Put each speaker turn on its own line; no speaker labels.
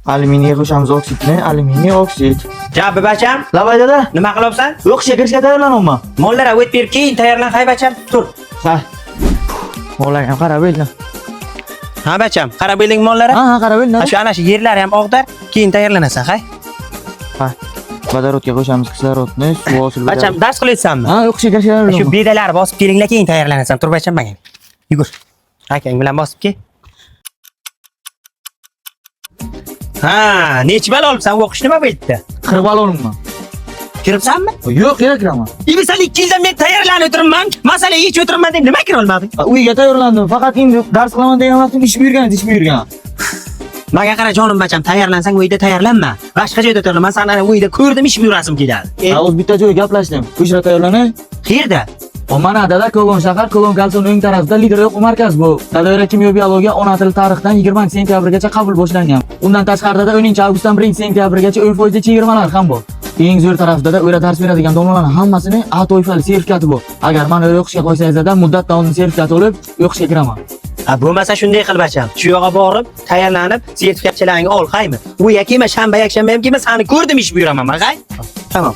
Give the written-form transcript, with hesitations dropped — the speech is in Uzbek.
Alyuminiy qo'shamiz oksidni, alyuminiy oksid.
Javob bacham.
Lavay dada.
Nima qilyapsan?
Yo'q, shakarga tayyorlanyapman.
Mollar o't berib keyin tayyorlan hay bacham. Tur.
Ha. Mollar ham qarab el.
Ha bacham, qarab eling mollari.
Ha, qarab el.
Shu ana shu yerlari ham og'dar, keyin tayyorlanasan, hay.
Ha. Vodorodga qo'shamiz kislorodni, suv osilib.
Bacham, dars qilyapsanmi?
Ha, yo'q, shakarga tayyorlanyapman.
Shu bedalar bosib kelinglar, keyin tayyorlanasan. Tur bacham menga. Yugur. Akang bilan bosib kel. Ha, necha bal olibsan? O'qish nima bu yerda?
40 bal olibman.
Kiribsanmi?
Yo'q, kerak kiraman.
Sen 2 yildan men tayyorlanib o'tiribman. Masala hech o'tiribman deb nima kira olmading?
Uyga tayyorlandim. Faqat endi dars qilaman degan vaqtim ish buyurgan.
Menga qara jonim bacham, tayyorlansang uyda tayyorlanma. Boshqa joyda tayyorlan. Men seni uyda ko'rdim, ish buyurasim keladi.
Ha, o'z bitta joyga gaplashdim. O'shra tayyorlanay.
Qayerda?
Mana dada Kogon shahar, Kogon kalson o'ng tarafida lider o'quv markaz bu. Dada kimyo biologiya ona tili tarixdan 20 sentyabrgacha qabul boshlangan. Undan tashqarida 10-avgustdan 1-sentyabrgacha 10% chegirmalar ham bor. Eng zo'r tarafida o'ra dars beradigan domlalarning hammasini A toifali sertifikati bor. Agar men o'qishga qo'ysangizlar, muddat davomida sertifikat olib, o'qishga kiraman.
Ha, bo'lmasa shunday qil bacham. Shu yoqqa borib, tayyorlanib, sertifikatchilaringni ol, qaymi? Bu yakima shanba, yakshanba ham kelma, seni ko'rdim ish buyuraman, mag'ay. Tamam.